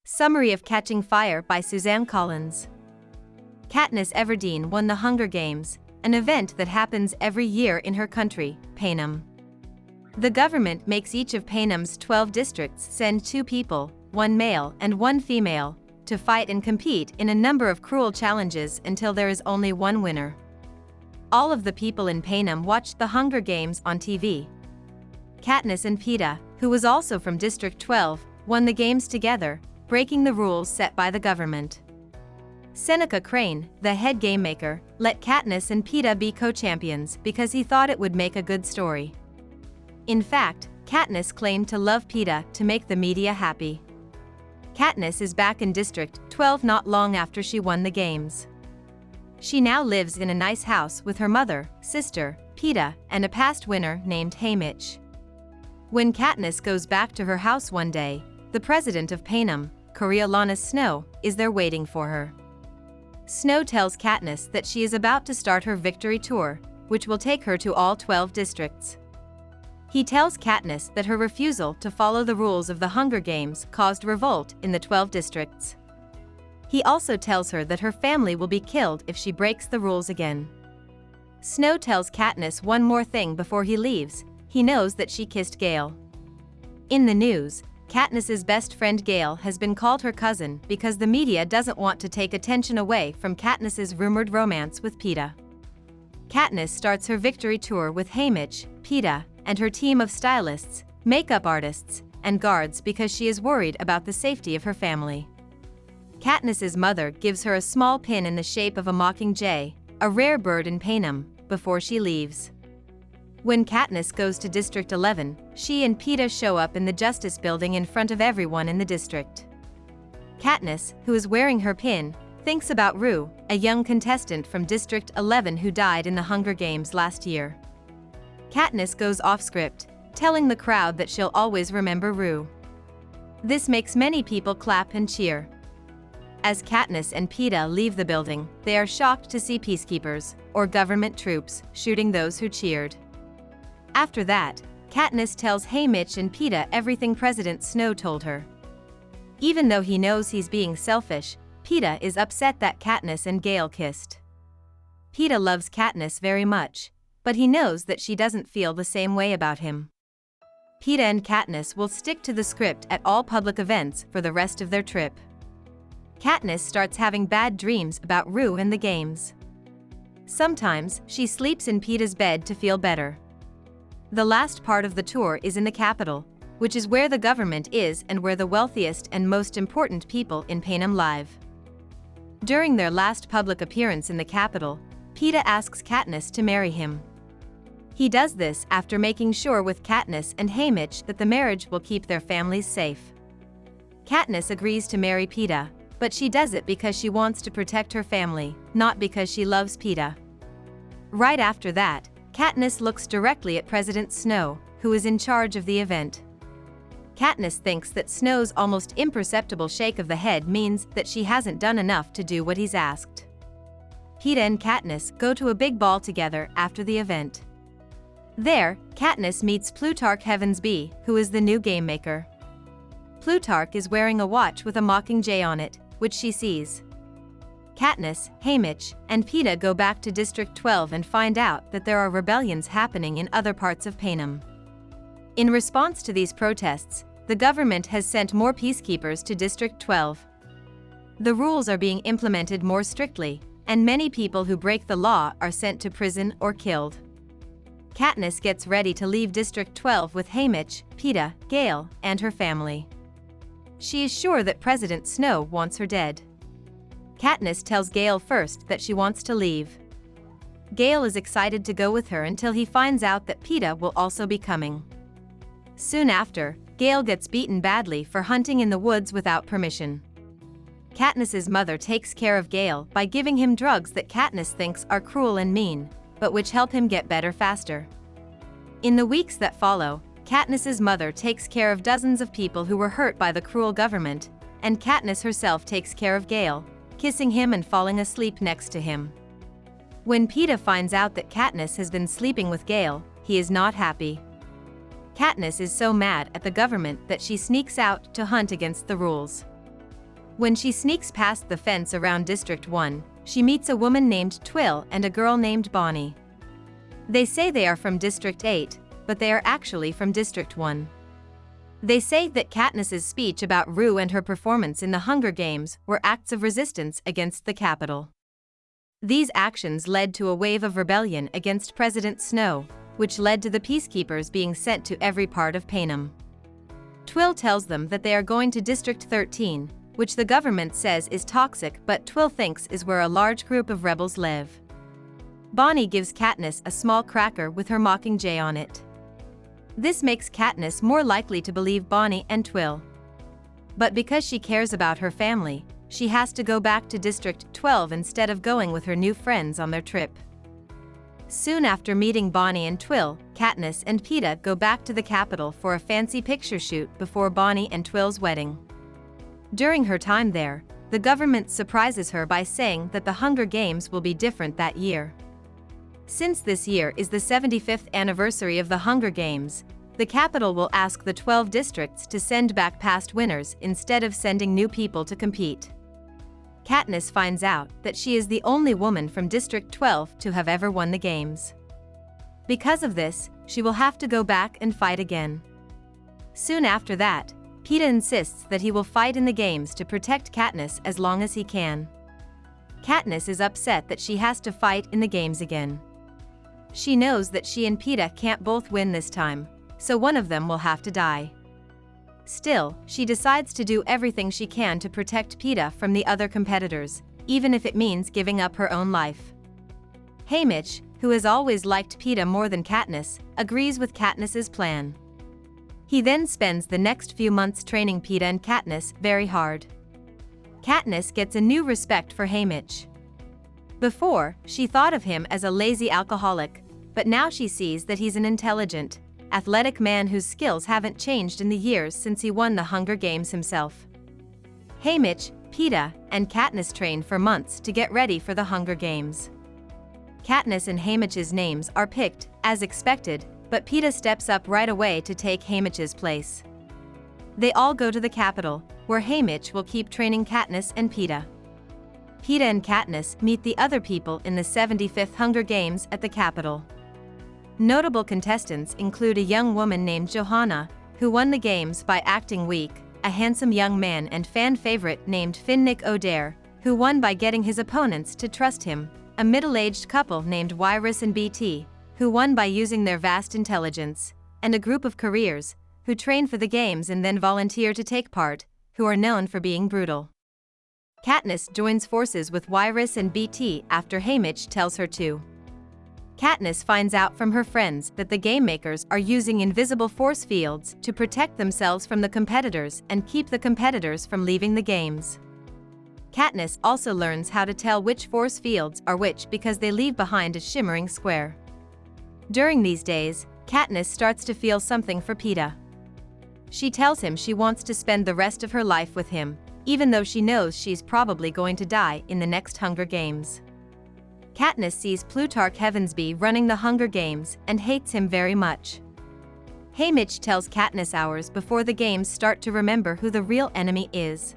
Summary of Catching Fire by Suzanne Collins. Katniss Everdeen won the Hunger Games, an event that happens every year in her country, Panem. The government makes each of Panem's 12 districts send 2 people, 1 male and 1 female, to fight and compete in a number of cruel challenges until there is only one winner. All of the people in Panem watched the Hunger Games on TV. Katniss and Peta, who was also from District 12, won the games together, breaking the rules set by the government. Seneca Crane, the head game maker, let Katniss and Peta be co-champions because he thought it would make a good story. In fact, Katniss claimed to love Peta to make the media happy. Katniss is back in District 12 not long after she won the games. She now lives in a nice house with her mother, sister, Peta, and a past winner named Haymitch. When Katniss goes back to her house one day, the president of Panem, Coriolanus Snow, is there waiting for her. Snow tells Katniss that she is about to start her victory tour, which will take her to all 12 districts. He tells Katniss that her refusal to follow the rules of the Hunger Games caused revolt in the 12 districts. He also tells her that her family will be killed if she breaks the rules again. Snow tells Katniss one more thing before he leaves. He knows that she kissed Gale. In the news, Katniss's best friend Gale has been called her cousin because the media doesn't want to take attention away from Katniss's rumored romance with Peta. Katniss starts her victory tour with Haymitch, Peta, and her team of stylists, makeup artists, and guards because she is worried about the safety of her family. Katniss's mother gives her a small pin in the shape of a mockingjay, a rare bird in Panem, before she leaves. When Katniss goes to District 11, she and Peta show up in the Justice Building in front of everyone in the district. Katniss, who is wearing her pin, thinks about Rue, a young contestant from District 11 who died in the Hunger Games last year. Katniss goes off-script, telling the crowd that she'll always remember Rue. This makes many people clap and cheer. As Katniss and Peta leave the building, they are shocked to see peacekeepers, or government troops, shooting those who cheered. After that, Katniss tells Haymitch and Peta everything President Snow told her. Even though he knows he's being selfish, Peta is upset that Katniss and Gale kissed. Peta loves Katniss very much, but he knows that she doesn't feel the same way about him. Peta and Katniss will stick to the script at all public events for the rest of their trip. Katniss starts having bad dreams about Rue and the games. Sometimes, she sleeps in Peta's bed to feel better. The last part of the tour is in the capital, which is where the government is and where the wealthiest and most important people in Panem live. During their last public appearance in the capital, Peta asks Katniss to marry him. He does this after making sure with Katniss and Haymitch that the marriage will keep their families safe. Katniss agrees to marry Peta, but she does it because she wants to protect her family, not because she loves Peta. Right after that, Katniss looks directly at President Snow, who is in charge of the event. Katniss thinks that Snow's almost imperceptible shake of the head means that she hasn't done enough to do what he's asked. Peta and Katniss go to a big ball together after the event. There, Katniss meets Plutarch Heavensby, who is the new game maker. Plutarch is wearing a watch with a mockingjay on it, which she sees. Katniss, Haymitch, and Peta go back to District 12 and find out that there are rebellions happening in other parts of Panem. In response to these protests, the government has sent more peacekeepers to District 12. The rules are being implemented more strictly, and many people who break the law are sent to prison or killed. Katniss gets ready to leave District 12 with Haymitch, Peta, Gale, and her family. She is sure that President Snow wants her dead. Katniss tells Gale first that she wants to leave. Gale is excited to go with her until he finds out that Peta will also be coming. Soon after, Gale gets beaten badly for hunting in the woods without permission. Katniss's mother takes care of Gale by giving him drugs that Katniss thinks are cruel and mean, but which help him get better faster. In the weeks that follow, Katniss's mother takes care of dozens of people who were hurt by the cruel government, and Katniss herself takes care of Gale, kissing him and falling asleep next to him. When Peta finds out that Katniss has been sleeping with Gale, he is not happy. Katniss is so mad at the government that she sneaks out to hunt against the rules. When she sneaks past the fence around District 1, she meets a woman named Twill and a girl named Bonnie. They say they are from District 8, but they are actually from District 1. They say that Katniss's speech about Rue and her performance in the Hunger Games were acts of resistance against the Capitol. These actions led to a wave of rebellion against President Snow, which led to the peacekeepers being sent to every part of Panem. Twill tells them that they are going to District 13, which the government says is toxic but Twill thinks is where a large group of rebels live. Bonnie gives Katniss a small cracker with her mockingjay on it. This makes Katniss more likely to believe Bonnie and Twill. But because she cares about her family, she has to go back to District 12 instead of going with her new friends on their trip. Soon after meeting Bonnie and Twill, Katniss and Peta go back to the Capitol for a fancy picture shoot before Bonnie and Twill's wedding. During her time there, the government surprises her by saying that the Hunger Games will be different that year. Since this year is the 75th anniversary of the Hunger Games, the Capitol will ask the 12 districts to send back past winners instead of sending new people to compete. Katniss finds out that she is the only woman from District 12 to have ever won the games. Because of this, she will have to go back and fight again. Soon after that, Peta insists that he will fight in the games to protect Katniss as long as he can. Katniss is upset that she has to fight in the games again. She knows that she and Peta can't both win this time, so one of them will have to die. Still, she decides to do everything she can to protect Peta from the other competitors, even if it means giving up her own life. Haymitch, who has always liked Peta more than Katniss, agrees with Katniss's plan. He then spends the next few months training Peta and Katniss very hard. Katniss gets a new respect for Haymitch. Before, she thought of him as a lazy alcoholic, but now she sees that he's an intelligent, athletic man whose skills haven't changed in the years since he won the Hunger Games himself. Haymitch, Peta, and Katniss train for months to get ready for the Hunger Games. Katniss and Haymitch's names are picked, as expected, but Peta steps up right away to take Haymitch's place. They all go to the Capitol, where Haymitch will keep training Katniss and Peta. Peta and Katniss meet the other people in the 75th Hunger Games at the Capitol. Notable contestants include a young woman named Johanna, who won the games by acting weak, a handsome young man and fan favorite named Finnick Odair, who won by getting his opponents to trust him, a middle-aged couple named Iris and BT, who won by using their vast intelligence, and a group of careers, who train for the games and then volunteer to take part, who are known for being brutal. Katniss joins forces with Iris and BT after Haymitch tells her to. Katniss finds out from her friends that the game makers are using invisible force fields to protect themselves from the competitors and keep the competitors from leaving the games. Katniss also learns how to tell which force fields are which because they leave behind a shimmering square. During these days, Katniss starts to feel something for Peta. She tells him she wants to spend the rest of her life with him, even though she knows she's probably going to die in the next Hunger Games. Katniss sees Plutarch Heavensby running the Hunger Games and hates him very much. Haymitch tells Katniss hours before the games start to remember who the real enemy is.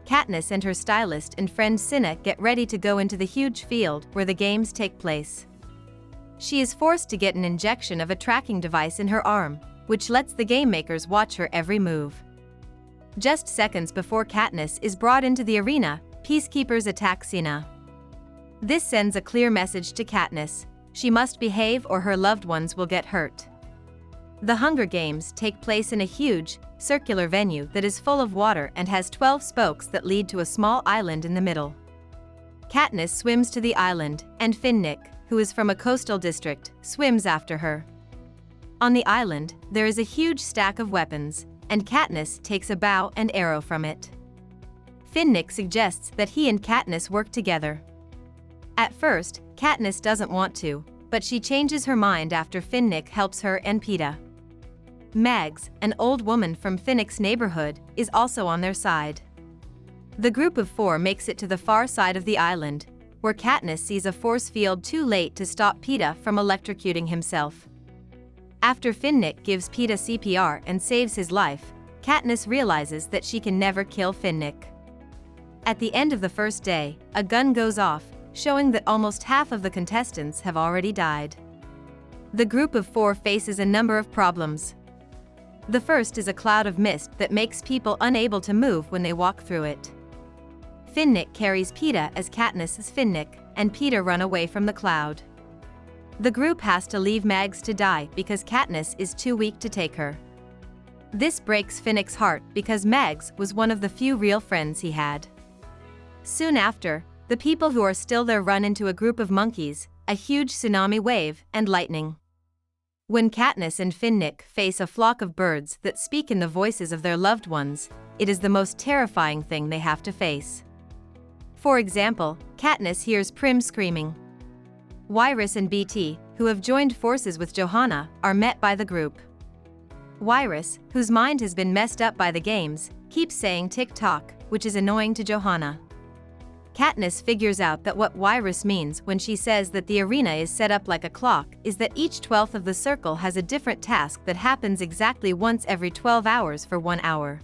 Katniss and her stylist and friend Cinna get ready to go into the huge field where the games take place. She is forced to get an injection of a tracking device in her arm, which lets the game makers watch her every move. Just seconds before Katniss is brought into the arena, peacekeepers attack Cinna. This sends a clear message to Katniss: she must behave or her loved ones will get hurt. The Hunger Games take place in a huge, circular venue that is full of water and has 12 spokes that lead to a small island in the middle. Katniss swims to the island, and Finnick, who is from a coastal district, swims after her. On the island, there is a huge stack of weapons, and Katniss takes a bow and arrow from it. Finnick suggests that he and Katniss work together. At first, Katniss doesn't want to, but she changes her mind after Finnick helps her and Peta. Mags, an old woman from Finnick's neighborhood, is also on their side. The group of four makes it to the far side of the island, where Katniss sees a force field too late to stop Peta from electrocuting himself. After Finnick gives Peta CPR and saves his life, Katniss realizes that she can never kill Finnick. At the end of the first day, a gun goes off, showing that almost half of the contestants have already died. The group of 4 faces a number of problems. The first is a cloud of mist that makes people unable to move when they walk through it. Finnick carries Peta as Katniss is Finnick, and Peta run away from the cloud. The group has to leave Mags to die because Katniss is too weak to take her. This breaks Finnick's heart because Mags was one of the few real friends he had. Soon after, the people who are still there run into a group of monkeys, a huge tsunami wave, and lightning. When Katniss and Finnick face a flock of birds that speak in the voices of their loved ones, it is the most terrifying thing they have to face. For example, Katniss hears Prim screaming. Wyrus and BT, who have joined forces with Johanna, are met by the group. Wyrus, whose mind has been messed up by the games, keeps saying tick-tock, which is annoying to Johanna. Katniss figures out that what Wyrus means when she says that the arena is set up like a clock is that each 12th of the circle has a different task that happens exactly once every 12 hours for 1 hour.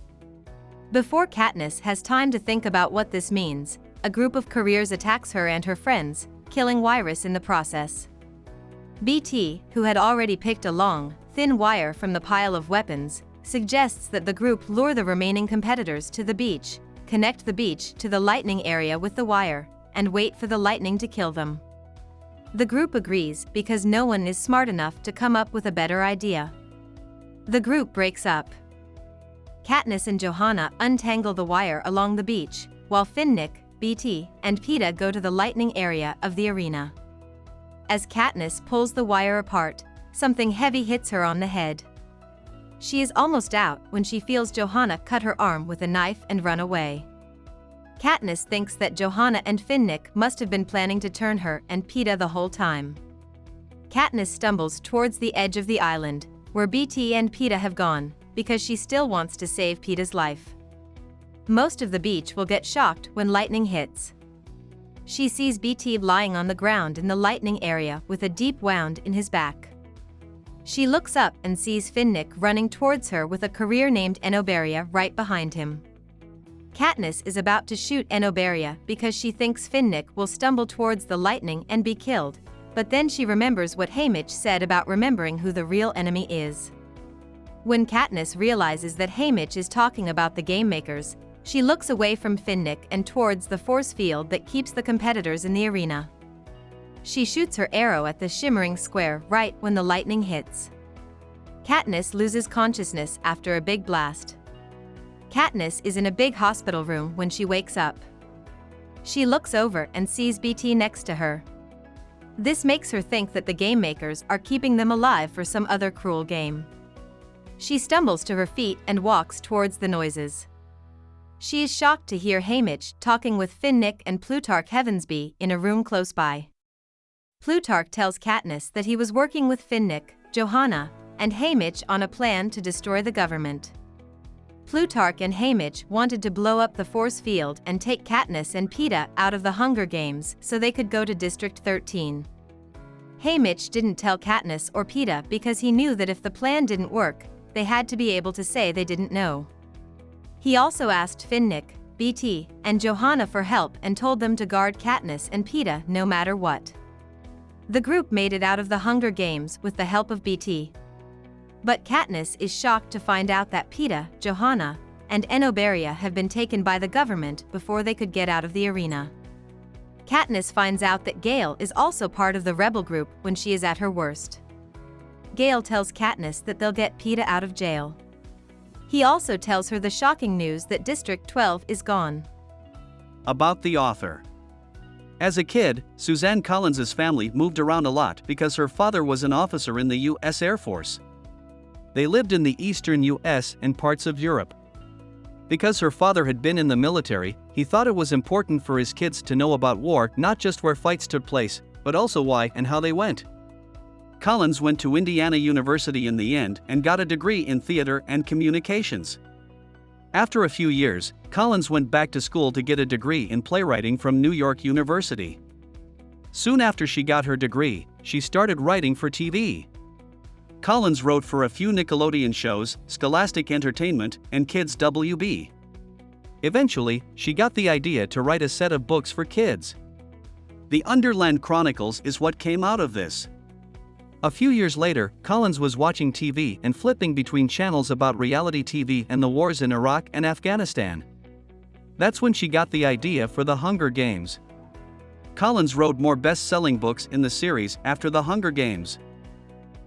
Before Katniss has time to think about what this means, a group of careers attacks her and her friends, killing Wyrus in the process. BT, who had already picked a long, thin wire from the pile of weapons, suggests that the group lure the remaining competitors to the beach, connect the beach to the lightning area with the wire, and wait for the lightning to kill them. The group agrees because no one is smart enough to come up with a better idea. The group breaks up. Katniss and Johanna untangle the wire along the beach, while Finnick, BT, and Peta go to the lightning area of the arena. As Katniss pulls the wire apart, something heavy hits her on the head. She is almost out when she feels Johanna cut her arm with a knife and run away. Katniss thinks that Johanna and Finnick must have been planning to turn her and Peta the whole time. Katniss stumbles towards the edge of the island, where BT and Peta have gone, because she still wants to save Peta's life. Most of the beach will get shocked when lightning hits. She sees BT lying on the ground in the lightning area with a deep wound in his back. She looks up and sees Finnick running towards her with a career named Enoberia right behind him. Katniss is about to shoot Enoberia because she thinks Finnick will stumble towards the lightning and be killed, but then she remembers what Haymitch said about remembering who the real enemy is. When Katniss realizes that Haymitch is talking about the game makers, she looks away from Finnick and towards the force field that keeps the competitors in the arena. She shoots her arrow at the shimmering square right when the lightning hits. Katniss loses consciousness after a big blast. Katniss is in a big hospital room when she wakes up. She looks over and sees BT next to her. This makes her think that the game makers are keeping them alive for some other cruel game. She stumbles to her feet and walks towards the noises. She is shocked to hear Haymitch talking with Finnick and Plutarch Heavensby in a room close by. Plutarch tells Katniss that he was working with Finnick, Johanna, and Haymitch on a plan to destroy the government. Plutarch and Haymitch wanted to blow up the force field and take Katniss and Peta out of the Hunger Games so they could go to District 13. Haymitch didn't tell Katniss or Peta because he knew that if the plan didn't work, they had to be able to say they didn't know. He also asked Finnick, BT, and Johanna for help and told them to guard Katniss and Peta no matter what. The group made it out of the Hunger Games with the help of BT. But Katniss is shocked to find out that Peta, Johanna, and Enoberia have been taken by the government before they could get out of the arena. Katniss finds out that Gale is also part of the rebel group when she is at her worst. Gale tells Katniss that they'll get Peta out of jail. He also tells her the shocking news that District 12 is gone. About the author. As a kid, Suzanne Collins's family moved around a lot because her father was an officer in the U.S. Air Force. They lived in the eastern U.S. and parts of Europe. Because her father had been in the military, he thought it was important for his kids to know about war, not just where fights took place, but also why and how they went. Collins went to Indiana University in the end and got a degree in theater and communications. After a few years, Collins went back to school to get a degree in playwriting from New York University. Soon after she got her degree, she started writing for TV. Collins wrote for a few Nickelodeon shows, Scholastic Entertainment, and Kids WB. Eventually, she got the idea to write a set of books for kids. The Underland Chronicles is what came out of this. A few years later, Collins was watching TV and flipping between channels about reality TV and the wars in Iraq and Afghanistan. That's when she got the idea for The Hunger Games. Collins wrote more best-selling books in the series after The Hunger Games.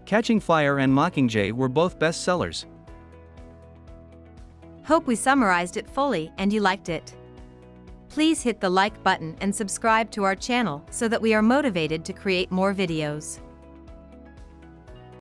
Catching Fire and Mockingjay were both bestsellers. Hope we summarized it fully and you liked it. Please hit the like button and subscribe to our channel so that we are motivated to create more videos.